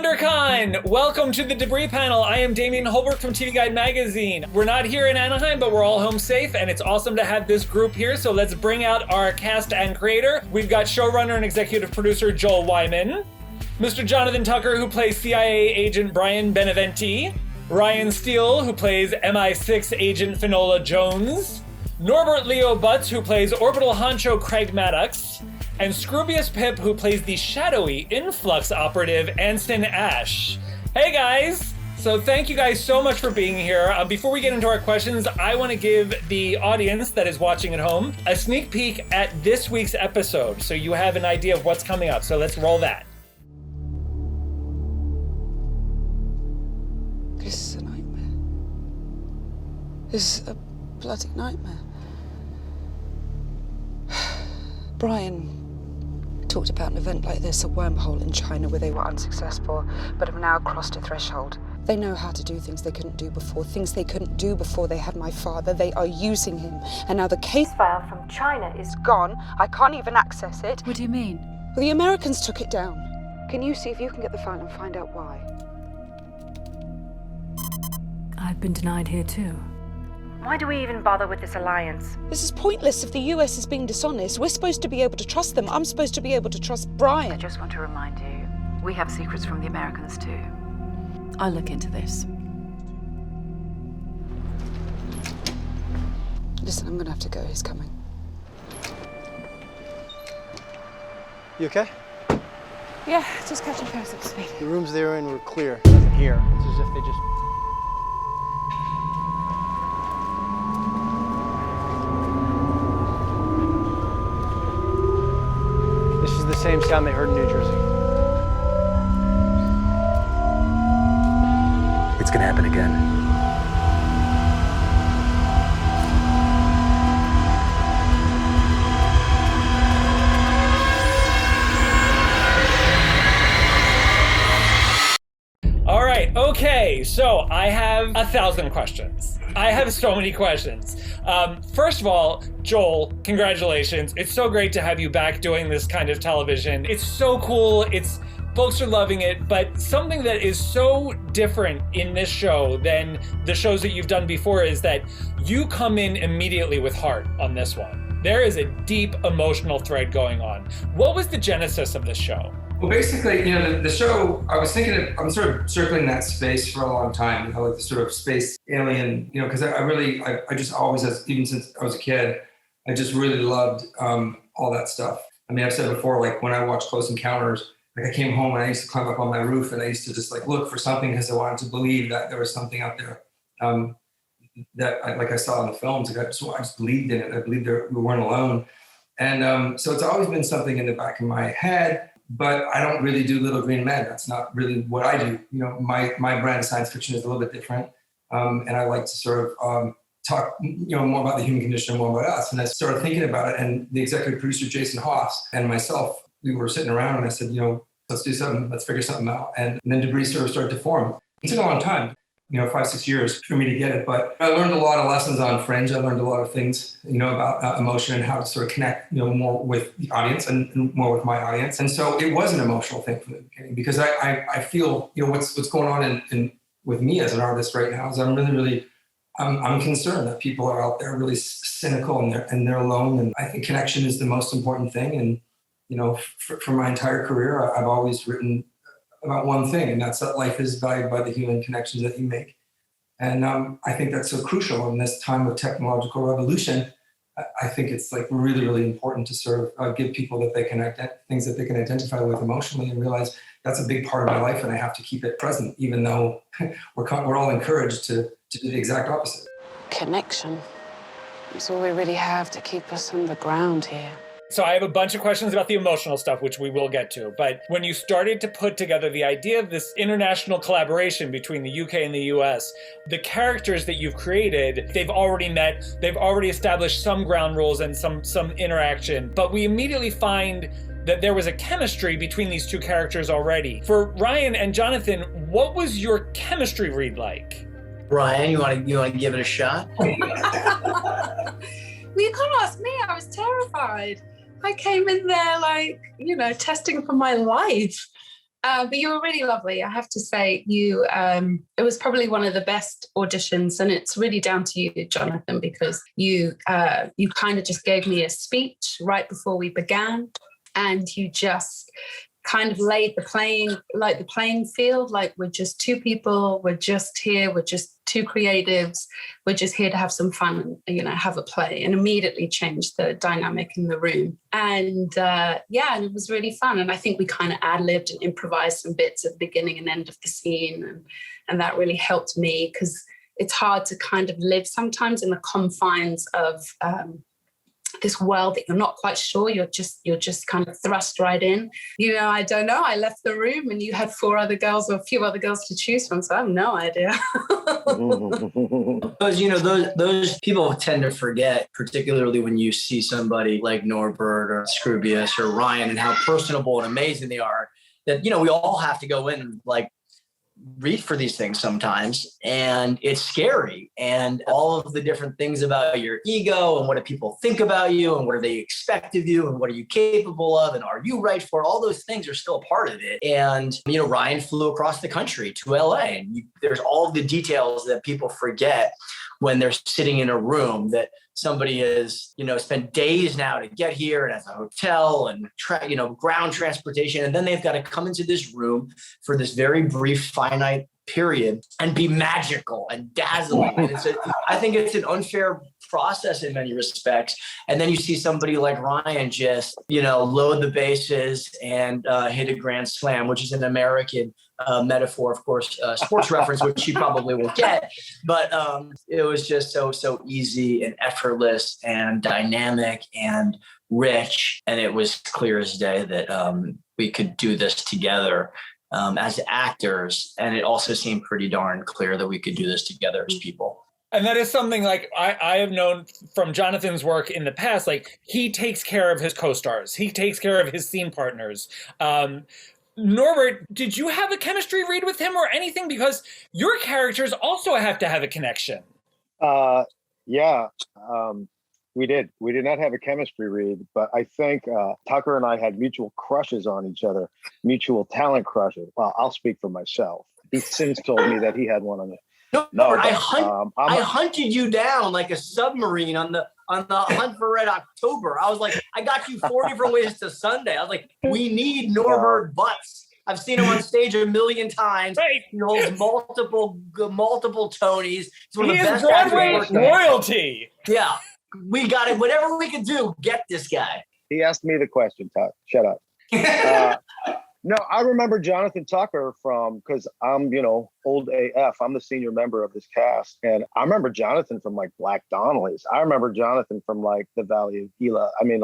WonderCon! Welcome to the debris panel. I am Damian Holbrook from TV Guide Magazine. We're not here in Anaheim, but we're all home safe, and it's awesome to have this group here, so let's bring out our cast and creator. We've got showrunner and executive producer Joel Wyman, Mr. Jonathan Tucker, who plays CIA agent Brian Beneventi, Riann Steele, who plays MI6 agent Finola Jones, Norbert Leo Butz, who plays orbital honcho Craig MADDOX, and Scroobius Pip, who plays the shadowy influx operative Anson Ash. Hey guys! So thank you guys so much for being here. Before we get into our questions, I want to give the audience that is watching at home a sneak peek at this week's episode, so you have an idea of what's coming up. So let's roll that. This is a nightmare. This is a bloody nightmare. Brian talked about an event like this, a wormhole in China where they were unsuccessful, but have now crossed a threshold. They know how to do things they couldn't do before, things they couldn't do before they had my father. They are using him. And now the case file from China is gone. I can't even access it. What do you mean? Well, the Americans took it down. Can you see if you can get the file and find out why? I've been denied here too. Why do we even bother with this alliance? This is pointless if the US is being dishonest. We're supposed to be able to trust them. I'm supposed to be able to trust Brian. I just want to remind you, we have secrets from the Americans too. I'll look into this. Listen, I'm gonna have to go. He's coming. You okay? Yeah, just catching Ferris up to speed. The rooms they were in were clear. Nothing here. It's as if they just... This is the same sound they heard in New Jersey. It's gonna happen again. All right, okay, so I have 1,000 questions. I have so many questions. First of all, Joel, congratulations. It's so great to have you back doing this kind of television. It's so cool. Folks are loving it, but something that is so different in this show than the shows that you've done before is that you come in immediately with heart on this one. There is a deep emotional thread going on. What was the genesis of this show? Well, basically, the show, I'm sort of circling that space for a long time, like the sort of space alien, because I just always, even since I was a kid, I just really loved all that stuff. I mean, I've said before, like when I watched Close Encounters, like I came home and I used to climb up on my roof and I used to just like look for something because I wanted to believe that there was something out there that I saw in the films. Like I just believed in it. I believed we weren't alone. And so it's always been something in the back of my head. But I don't really do Little Green Men. That's not really what I do. My brand of science fiction is a little bit different. And I like to sort of talk, more about the human condition and more about us. And I started thinking about it. And the executive producer, Jason Haas, and myself, we were sitting around and I said, let's do something, let's figure something out. And then debris sort of started to form. It took a long time. 5-6 years for me to get it. But I learned a lot of lessons on Fringe. I learned a lot of things, about emotion and how to sort of connect, more with the audience and more with my audience. And so it was an emotional thing from the beginning because I feel, what's going on in with me as an artist right now is I'm really, I'm concerned that people are out there really cynical and they're alone. And I think connection is the most important thing. And, for my entire career, I've always written about one thing, and that's that life is valued by the human connections that you make. And I think that's so crucial in this time of technological revolution. I think it's like really, really important to sort of give people that they can things that they can identify with emotionally and realize that's a big part of my life and I have to keep it present, even though we're all encouraged to do the exact opposite. Connection. It's all we really have to keep us on the ground here. So I have a bunch of questions about the emotional stuff, which we will get to. But when you started to put together the idea of this international collaboration between the UK and the US, the characters that you've created, they've already met, they've already established some ground rules and some interaction. But we immediately find that there was a chemistry between these two characters already. For Riann and Jonathan, what was your chemistry read like? Riann, you want to give it a shot? Well, you can't ask me. I was terrified. I came in there testing for my life. But you were really lovely. I have to say, it was probably one of the best auditions, and it's really down to you, Jonathan, because you kind of just gave me a speech right before we began, and you just kind of laid the playing field. Like, we're just two people, we're just here, we're just two creatives, we're just here to have some fun and, have a play, and immediately changed the dynamic in the room. And and it was really fun. And I think we kind of ad-libbed and improvised some bits at the beginning and end of the scene. And that really helped me, because it's hard to kind of live sometimes in the confines of this world that you're not quite sure. You're just kind of thrust right in. I don't know. I left the room and you had four other girls or a few other girls to choose from, so I have no idea. Those people tend to forget, particularly when you see somebody like Norbert or Scroobius or Riann, and how personable and amazing they are, that, we all have to go in and read for these things sometimes, and it's scary, and all of the different things about your ego and what do people think about you and what do they expect of you and what are you capable of and are you right for it? All those things are still a part of it. And Riann flew across the country to LA, and there's all the details that people forget when they're sitting in a room, that somebody has, spent days now to get here and has a hotel and, ground transportation. And then they've got to come into this room for this very brief, finite period and be magical and dazzling. And I think it's an unfair process in many respects. And then you see somebody like Riann just, load the bases and hit a grand slam, which is an American metaphor, of course, sports reference, which you probably will get. But it was just so easy and effortless and dynamic and rich. And it was clear as day that we could do this together as actors. And it also seemed pretty darn clear that we could do this together as people. And that is something I have known from Jonathan's work in the past. He takes care of his co-stars. He takes care of his scene partners. Norbert, did you have a chemistry read with him or anything? Because your characters also have to have a connection. We did. We did not have a chemistry read, but I think Tucker and I had mutual crushes on each other, mutual talent crushes. Well, I'll speak for myself. He's since told me that he had one on me. I hunted you down like a submarine on the Hunt for Red October. I was like, I got you 4 different ways to Sunday. I was like, we need Norbert Butz. I've seen him on stage a million times. Right. He holds multiple Tonys. He's one of the best Broadway royalty. Yeah, we got it. Whatever we can do, get this guy. He asked me the question, Tuck. Shut up. No, I remember Jonathan Tucker because I'm, old AF. I'm the senior member of this cast. And I remember Jonathan from Black Donnelly's. I remember Jonathan from The Valley of Gila. I mean,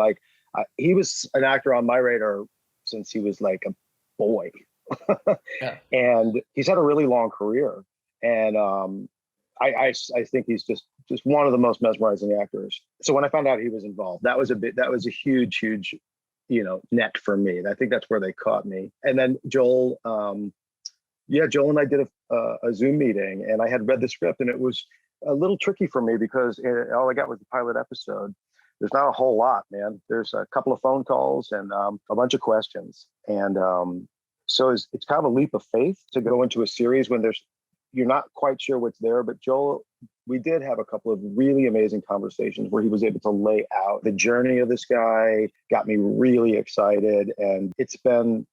he was an actor on my radar since he was a boy. Yeah. And he's had a really long career. And I think he's just one of the most mesmerizing actors. So when I found out he was involved, that was a huge net for me. I think that's where they caught me. And then Joel, Joel and I did a Zoom meeting, and I had read the script, and it was a little tricky for me because all I got was the pilot episode. There's not a whole lot, man. There's a couple of phone calls and a bunch of questions. And so it's kind of a leap of faith to go into a series when you're not quite sure what's there. But Joel, we did have a couple of really amazing conversations where he was able to lay out the journey of this guy, got me really excited. And it's been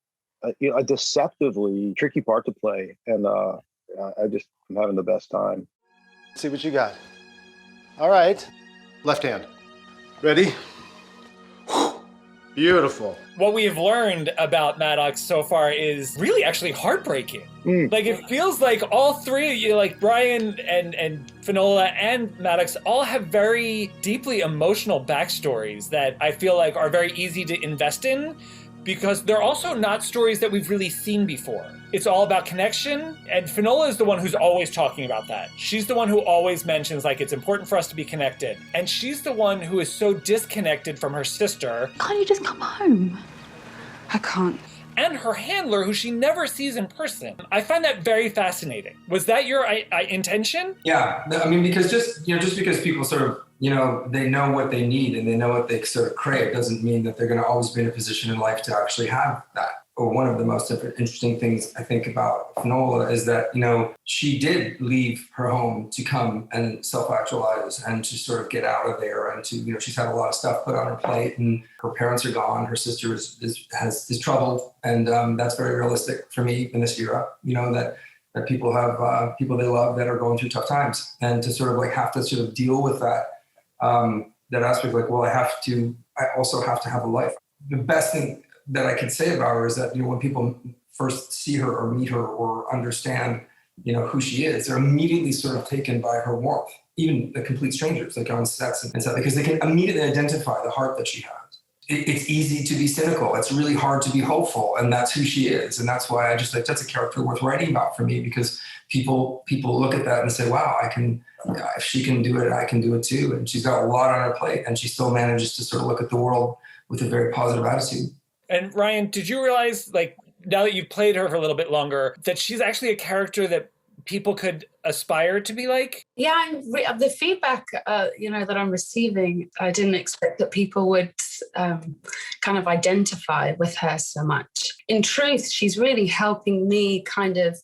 a deceptively tricky part to play. And I'm having the best time. Let's see what you got. All right. Left hand. Ready? Beautiful. What we have learned about MADDOX so far is really actually heartbreaking. It feels like all three of you, Brian and Finola and MADDOX, all have very deeply emotional backstories that I feel like are very easy to invest in, because they're also not stories that we've really seen before. It's all about connection, and Finola is the one who's always talking about that. She's the one who always mentions it's important for us to be connected. And she's the one who is so disconnected from her sister. Can't you just come home? I can't. And her handler, who she never sees in person. I find that very fascinating. Was that your intention? Yeah, I mean, because just because people sort of, they know what they need and they know what they sort of crave doesn't mean that they're going to always be in a position in life to actually have that or one of the most interesting things I think about Finola is that, she did leave her home to come and self-actualize and to sort of get out of there and to, she's had a lot of stuff put on her plate and her parents are gone. Her sister is troubled. And that's very realistic for me in this era, that people have people they love that are going through tough times, and to sort of like have to sort of deal with that, that aspect, like, well, I also have to have a life. The best thing that I can say about her is that, when people first see her or meet her or understand, who she is, they're immediately sort of taken by her warmth, even the complete strangers, like on sets and stuff, because they can immediately identify the heart that she has. It's easy to be cynical. It's really hard to be hopeful. And that's who she is. And that's why I just like, that's a character worth writing about for me, because people look at that and say, wow, if she can do it, I can do it too. And she's got a lot on her plate, and she still manages to sort of look at the world with a very positive attitude. And Riann, did you realize, like, now that you've played her for a little bit longer, that she's actually a character that people could aspire to be like? Yeah, the feedback, that I'm receiving, I didn't expect that people would kind of identify with her so much. In truth, she's really helping me kind of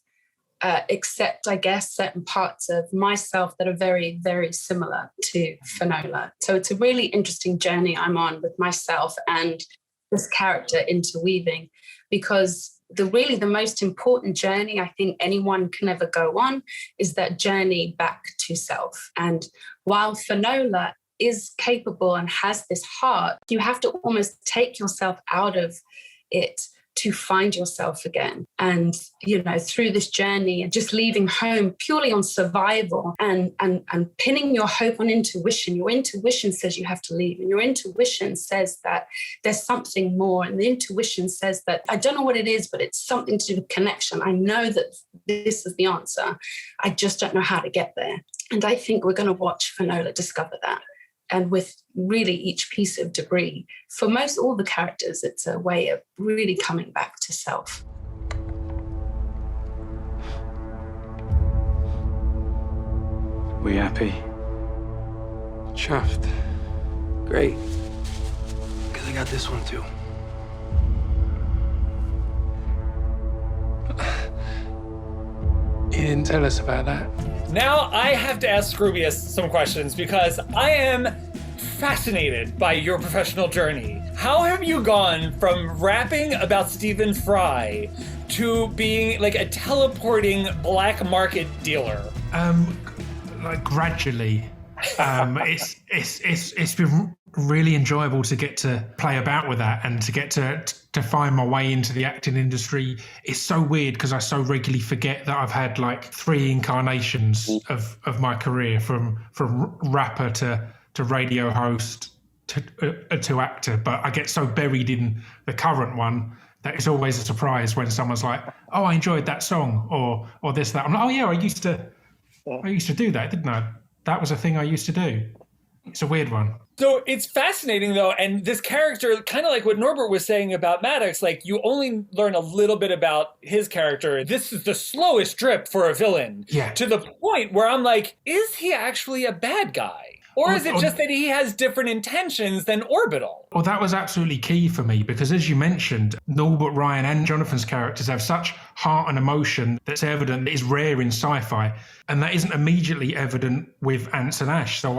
accept, I guess, certain parts of myself that are very, very similar to Finola. So it's a really interesting journey I'm on with myself and this character interweaving, because the most important journey I think anyone can ever go on is that journey back to self. And while Finola is capable and has this heart, you have to almost take yourself out of it to find yourself again. And, through this journey and just leaving home purely on survival and pinning your hope on intuition. Your intuition says you have to leave, and your intuition says that there's something more. And the intuition says that, I don't know what it is, but it's something to do with connection. I know that this is the answer. I just don't know how to get there. And I think we're going to watch Finola discover that. And with really each piece of debris, for most all the characters, it's a way of really coming back to self. We happy? Chuffed. Great. Because I got this one too. You didn't tell us about that. Now I have to ask Scroobius some questions, because I am fascinated by your professional journey. How have you gone from rapping about Stephen Fry to being like a teleporting black market dealer? Like gradually. It's been really enjoyable to get to play about with that and to get to find my way into the acting industry. It's so weird because I so regularly forget that I've had like 3 incarnations of my career, from rapper to radio host to actor. But I get so buried in the current one that it's always a surprise when someone's like, "Oh, I enjoyed that song," or this, that. I'm like, "Oh yeah, I used to do that, didn't I? That was a thing I used to do." It's a weird one. So it's fascinating, though, and this character, kind of like what Norbert was saying about MADDOX, like you only learn a little bit about his character. This is the slowest drip for a villain. Yeah. To the point where I'm like, is he actually a bad guy? Or is it just that he has different intentions than Orbital? Well, that was absolutely key for me, because as you mentioned, Norbert, Riann and Jonathan's characters have such heart and emotion that's evident, that is rare in sci-fi. And that isn't immediately evident with Anson Ash. So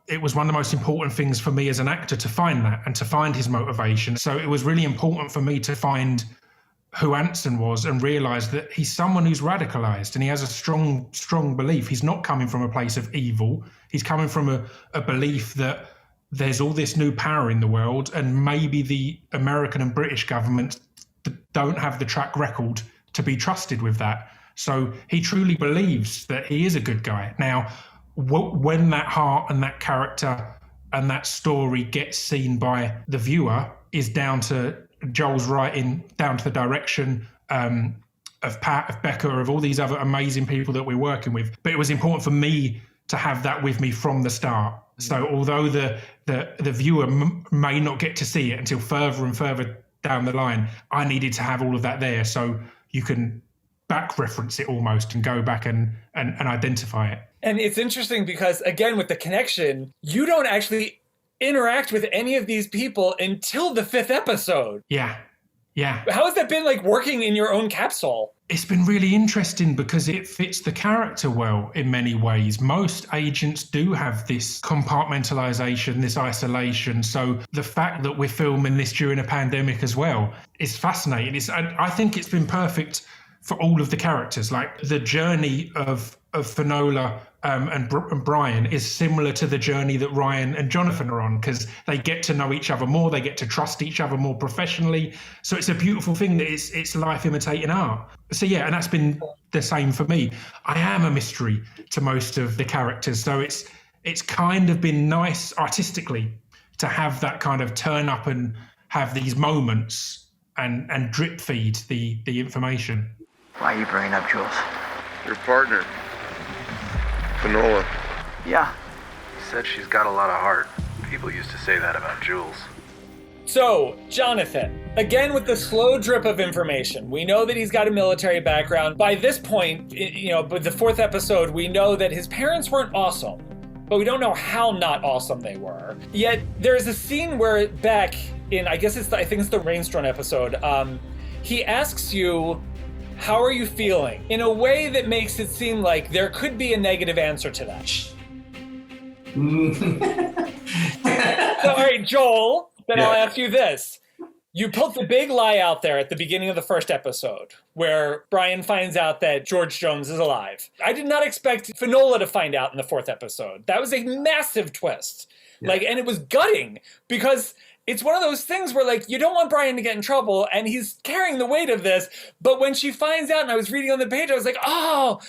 it was one of the most important things for me as an actor to find that and to find his motivation. So it was really important for me to find who Anson was and realise that he's someone who's radicalised and he has a strong belief. He's not coming from a place of evil. He's coming from a belief that there's all this new power in the world, and maybe the American and British governments don't have the track record to be trusted with that. So he truly believes that he is a good guy. Now, when that heart and that character and that story gets seen by the viewer is down to Joel's writing, down to the direction of Pat, of Becca, of all these other amazing people that we're working with. But it was important for me to have that with me from the start. So although the viewer may not get to see it until further and further down the line, I needed to have all of that there so you can back reference it almost and go back and identify it. And it's interesting because, again, with the connection, you don't actually interact with any of these people until the 5th episode. Yeah. Yeah. How has that been like working in your own capsule? It's been really interesting because it fits the character well in many ways. Most agents do have this compartmentalization, this isolation. So the fact that we're filming this during a pandemic as well is fascinating. I think it's been perfect for all of the characters. Like the journey of Finola and Brian is similar to the journey that Ryan and Jonathan are on, because they get to know each other more, they get to trust each other more professionally. So it's a beautiful thing that it's life imitating art. So yeah, and that's been the same for me. I am a mystery to most of the characters, so it's kind of been nice artistically to have that kind of turn up and have these moments and drip feed the information. Why are you bringing up Jules? Your partner, Finola. Yeah. He said she's got a lot of heart. People used to say that about Jules. So, Jonathan, again with the slow drip of information, we know that he's got a military background. By this point, but the 4th episode, we know that his parents weren't awesome, but we don't know how not awesome they were. Yet, there's a scene where Beck, I think it's the Rainstorm episode, he asks you, how are you feeling? In a way that makes it seem like there could be a negative answer to that. So, all right, Joel, then I'll ask you this. You put the big lie out there at the beginning of the 1st episode where Brian finds out that George Jones is alive. I did not expect Finola to find out in the 4th episode. That was a massive twist. Yeah. And it was gutting because it's one of those things where, you don't want Brian to get in trouble, and he's carrying the weight of this. But when she finds out, and I was reading on the page, I was like, oh,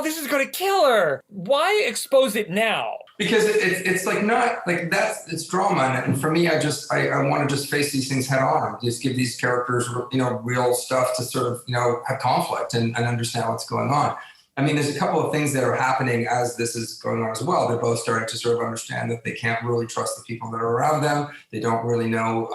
this is going to kill her. Why expose it now? Because it's it's drama, and for me, I want to just face these things head on, just give these characters, real stuff to sort of, have conflict and understand what's going on. I mean, there's a couple of things that are happening as this is going on as well. They're both starting to sort of understand that they can't really trust the people that are around them. They don't really know,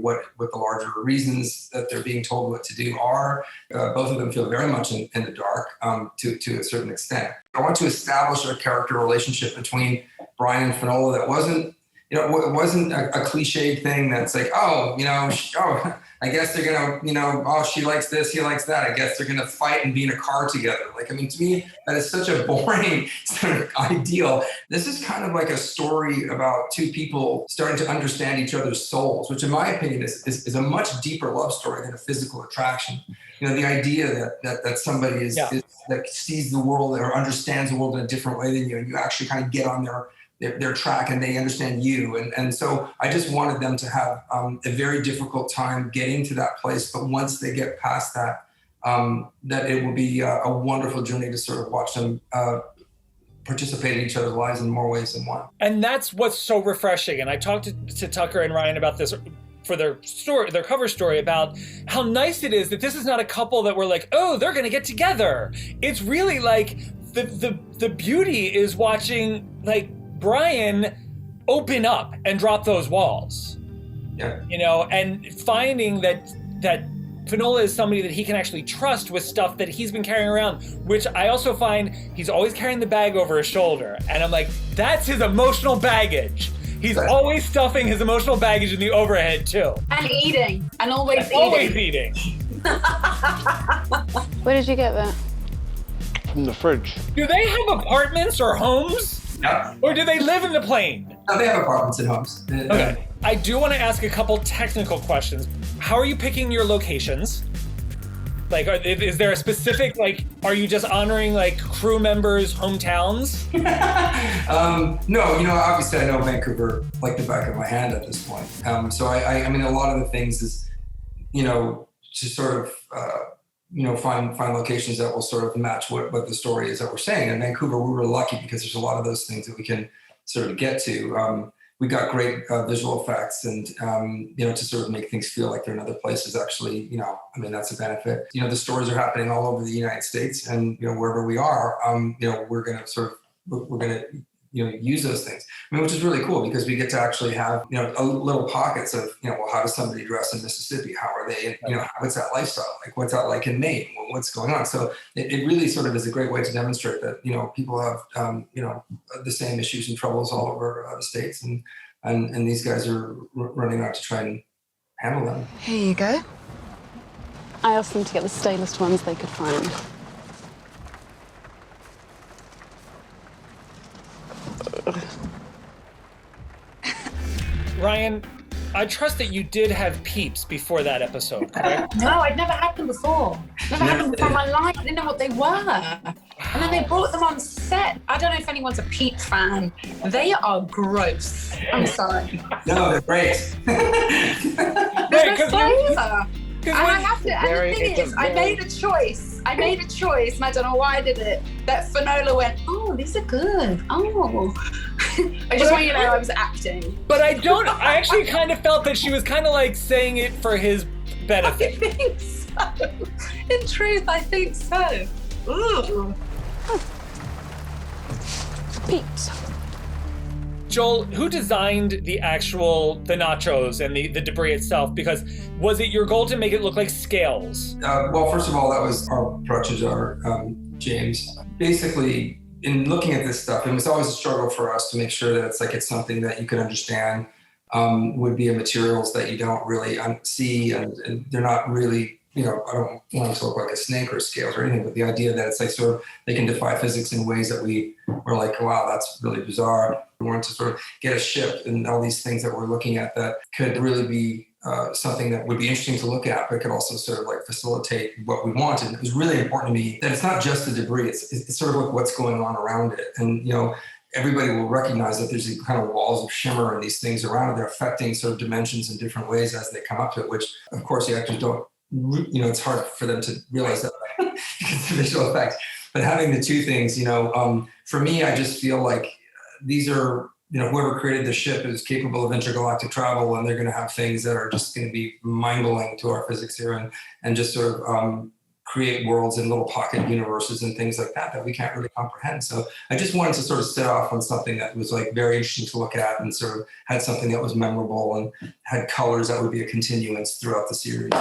what the larger reasons that they're being told what to do are. Both of them feel very much in the dark to a certain extent. I want to establish a character relationship between Brian and Finola that wasn't, it wasn't a cliched thing that's like, I guess they're gonna, she likes this, he likes that. I guess they're gonna fight and be in a car together. To me, that is such a boring sort of ideal. This is kind of like a story about two people starting to understand each other's souls, which in my opinion is a much deeper love story than a physical attraction. The idea that somebody is that sees the world or understands the world in a different way than you, and you actually kind of get on their track and they understand you. And so I just wanted them to have a very difficult time getting to that place. But once they get past that, that it will be a wonderful journey to sort of watch them participate in each other's lives in more ways than one. And that's what's so refreshing. And I talked to Tucker and Ryan about this for their cover story, about how nice it is that this is not a couple that we're like, oh, they're going to get together. It's really like the beauty is watching Brian open up and drop those walls. Yeah. And finding that Finola is somebody that he can actually trust with stuff that he's been carrying around, which I also find he's always carrying the bag over his shoulder. And I'm like, that's his emotional baggage. He's always stuffing his emotional baggage in the overhead too. And eating. And always eating. Always eating. Where did you get that? From the fridge. Do they have apartments or homes? No. Or do they live in the plane? No, they have apartments and homes. Okay. I do want to ask a couple technical questions. How are you picking your locations? Is there a specific, are you just honoring crew members' hometowns? No, obviously I know Vancouver like the back of my hand at this point. So I mean, a lot of the things is, to sort of, find locations that will sort of match what the story is that we're saying. In Vancouver, we were lucky because there's a lot of those things that we can sort of get to. We got great visual effects and, to sort of make things feel like they're in other places actually, that's a benefit. The stories are happening all over the United States and, wherever we are, we're going to use those things. Which is really cool because we get to actually have, little pockets of, how does somebody dress in Mississippi? How are they, what's that lifestyle? What's that like in Maine? What's going on? So it really sort of is a great way to demonstrate that, people have, the same issues and troubles all over the States. And these guys are running out to try and handle them. Here you go. I asked them to get the stalest ones they could find. Riann, I trust that you did have peeps before that episode, correct? No, I'd never had them before. Never had them before in my life. I didn't know what they were. And then they brought them on set. I don't know if anyone's a Peep fan. They are gross. I'm sorry. No, they're great. They're flavor. And I have to, and the thing is, I made a choice, and I don't know why I did it, that Finola went, oh, these are good. Oh. I just want you to know I was acting. But I actually kind of felt that she was kind of like saying it for his benefit. I think so. In truth, I think so. Ooh. Pete. Joel, who designed the nachos and the debris itself? Because was it your goal to make it look like scales? Well, first of all, that was our production designer, James. Basically, in looking at this stuff, it was always a struggle for us to make sure that it's something that you could understand, would be in materials that you don't really see, and they're not really, I don't want it to look like a snake or scales or anything, but the idea that it's like sort of, they can defy physics in ways that we were like, wow, that's really bizarre. We wanted to sort of get a ship and all these things that we're looking at that could really be something that would be interesting to look at, but could also sort of like facilitate what we wanted. It was really important to me that it's not just the debris, it's sort of like what's going on around it. And, everybody will recognize that there's these kind of walls of shimmer and these things around it. They're affecting sort of dimensions in different ways as they come up to it, which of course the actors don't, it's hard for them to realize that because of visual effects. But having the two things, for me, I just feel like these are, whoever created the ship is capable of intergalactic travel, and they're going to have things that are just going to be mind-blowing to our physics here and just sort of create worlds and little pocket universes and things like that we can't really comprehend. So I just wanted to sort of set off on something that was like very interesting to look at and sort of had something that was memorable and had colors that would be a continuance throughout the series.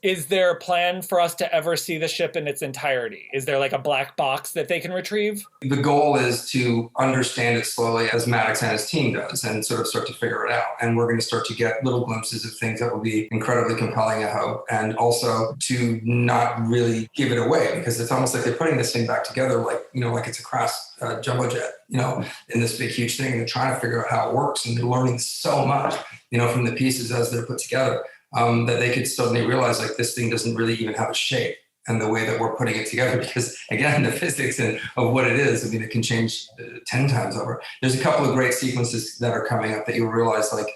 Is there a plan for us to ever see the ship in its entirety? Is there like a black box that they can retrieve? The goal is to understand it slowly as MADDOX and his team does and sort of start to figure it out. And we're going to start to get little glimpses of things that will be incredibly compelling, I hope. And also to not really give it away, because it's almost like they're putting this thing back together like, like it's a crass jumbo jet, in this big, huge thing. And they're trying to figure out how it works. And they're learning so much, from the pieces as they're put together. That they could suddenly realize like this thing doesn't really even have a shape and the way that we're putting it together, because again, the physics of what it is, it can change 10 times over. There's a couple of great sequences that are coming up that you'll realize like,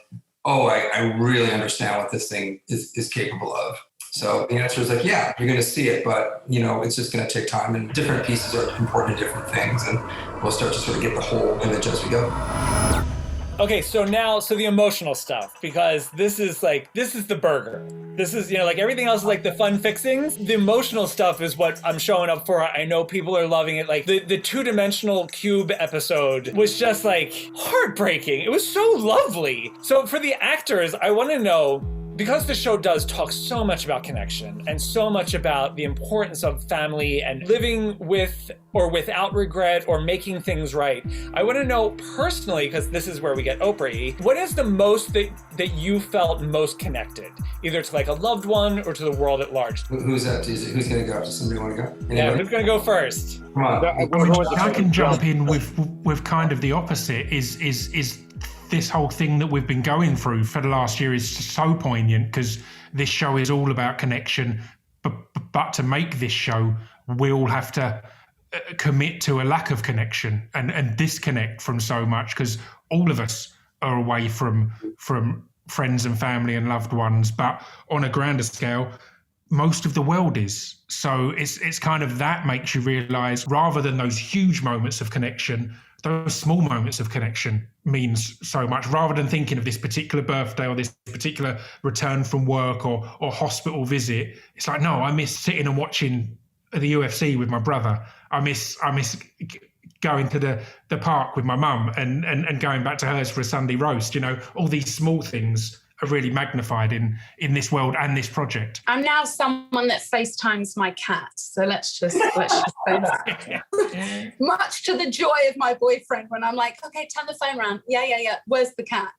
oh, I really understand what this thing is capable of. So the answer is like, yeah, you're going to see it, but it's just going to take time, and different pieces are important to different things, and we'll start to sort of get the whole image as we go. Okay, so the emotional stuff, because this is the burger. This is, like everything else is like the fun fixings. The emotional stuff is what I'm showing up for. I know people are loving it. Like the two-dimensional cube episode was just like heartbreaking. It was so lovely. So for the actors, I want to know, because the show does talk so much about connection and so much about the importance of family and living with or without regret or making things right, I want to know personally, because this is where we get Oprah-y, what is the most that you felt most connected, either to like a loved one or to the world at large? Who's that? Who's going to go? Does somebody want to go? Anybody? Yeah, who's going to go first? Come on. I can jump in with kind of the opposite. Is this whole thing that we've been going through for the last year is so poignant, because this show is all about connection. But to make this show, we all have to commit to a lack of connection and disconnect from so much, because all of us are away from friends and family and loved ones. But on a grander scale, most of the world is. So it's kind of that makes you realize, rather than those huge moments of connection, those small moments of connection means so much. Rather than thinking of this particular birthday or this particular return from work or hospital visit, it's like, no, I miss sitting and watching the UFC with my brother. I miss going to the park with my mum and going back to hers for a Sunday roast. All these small things are really magnified in this world and this project. I'm now someone that FaceTimes my cat, so let's just say that. Much to the joy of my boyfriend, when I'm like, okay, turn the phone around. Yeah. Where's the cat?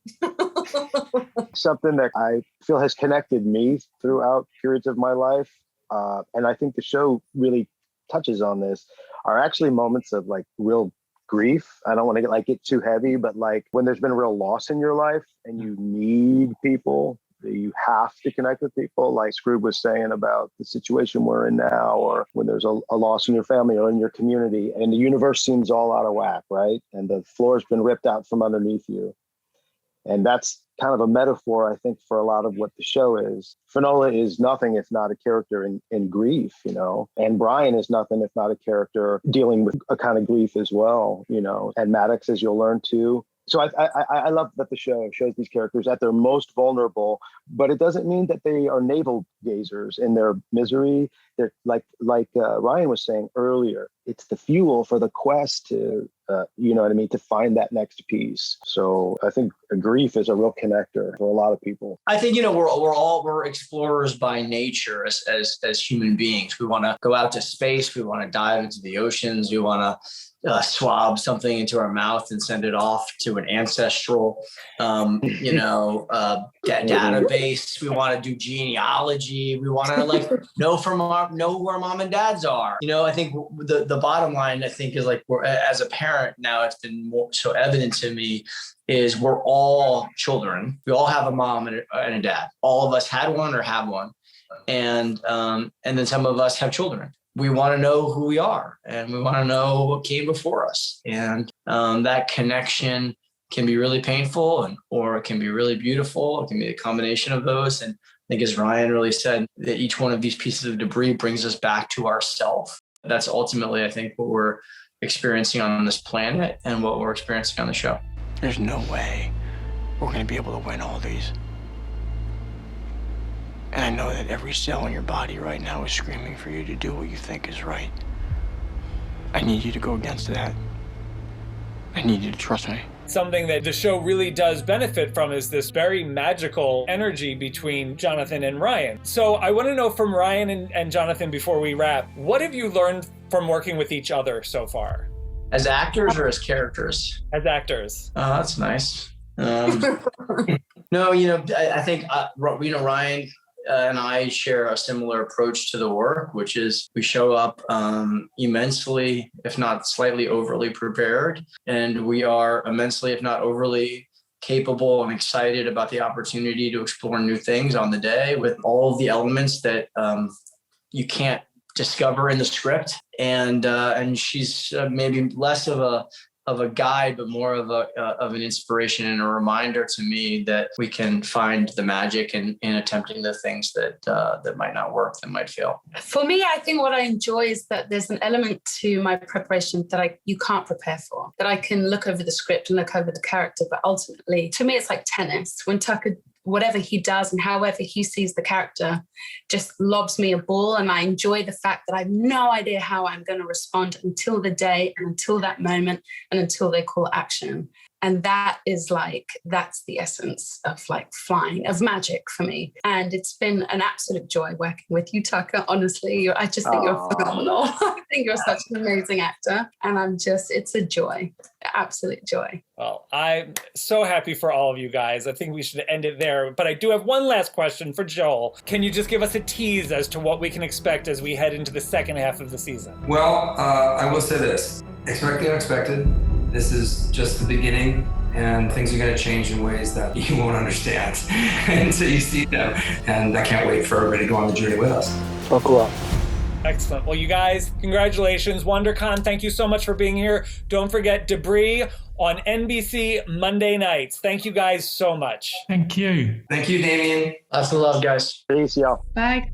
something that I feel has connected me throughout periods of my life. And I think the show really touches on this, are actually moments of like real grief. I don't want to get too heavy, but like when there's been a real loss in your life and you need people, you have to connect with people, like Scroob was saying about the situation we're in now, or when there's a loss in your family or in your community and the universe seems all out of whack, right? And the floor's been ripped out from underneath you. And that's kind of a metaphor, I think, for a lot of what the show is. Finola is nothing if not a character in grief, you know, and Brian is nothing if not a character dealing with a kind of grief as well, you know, and MADDOX, as you'll learn too. So I love that the show shows these characters at their most vulnerable, but it doesn't mean that they are navel gazers in their misery. They're like Ryan was saying earlier, it's the fuel for the quest to, you know what I mean, to find that next piece. So I think grief is a real connector for a lot of people. I think, you know, we're explorers by nature as human beings. We want to go out to space. We want to dive into the oceans. We want to swab something into our mouth and send it off to an ancestral, database. We want to do genealogy. We want to like know where mom and dads are. You know, I think the bottom line, I think, is like, as a parent now, it's been so evident to me, is we're all children. We all have a mom and a dad. All of us had one or have one, and then some of us have children. We want to know who we are, and we want to know what came before us. And that connection can be really painful, or it can be really beautiful. It can be a combination of those. And I think, as Ryan really said, that each one of these pieces of debris brings us back to ourselves. That's ultimately, I think, what we're experiencing on this planet and what we're experiencing on the show. There's no way we're going to be able to win all these. And I know that every cell in your body right now is screaming for you to do what you think is right. I need you to go against that. I need you to trust me. Something that the show really does benefit from is this very magical energy between Jonathan and Ryan. So I want to know from Ryan and Jonathan, before we wrap, what have you learned from working with each other so far? As actors or as characters? As actors. Oh, that's nice. No, you know, I think, Ryan and I share a similar approach to the work, which is we show up immensely, if not slightly overly prepared. And we are immensely, if not overly capable and excited about the opportunity to explore new things on the day with all of the elements that you can't discover in the script. And she's maybe less of a guide, but more of an inspiration and a reminder to me that we can find the magic in attempting the things that might not work, that might fail. For me, I think what I enjoy is that there's an element to my preparation that you can't prepare for, that I can look over the script and look over the character. But ultimately, to me, it's like tennis. When Tucker, whatever he does and however he sees the character, just lobs me a ball. And I enjoy the fact that I have no idea how I'm going to respond until the day and until that moment and until they call action. And that is that's the essence of flying, of magic for me. And it's been an absolute joy working with you, Tucker. Honestly, I just think you're phenomenal. I think you're such an amazing actor. And it's a joy, absolute joy. Well, I'm so happy for all of you guys. I think we should end it there. But I do have one last question for Joel. Can you just give us a tease as to what we can expect as we head into the second half of the season? Well, I will say this. Expect the unexpected. This is just the beginning, and things are going to change in ways that you won't understand until you see them. And I can't wait for everybody to go on the journey with us. Buckle up. Excellent. Well, you guys, congratulations. WonderCon, thank you so much for being here. Don't forget Debris on NBC Monday nights. Thank you guys so much. Thank you. Thank you, Damian. Lots of love, guys. Peace, y'all. Bye.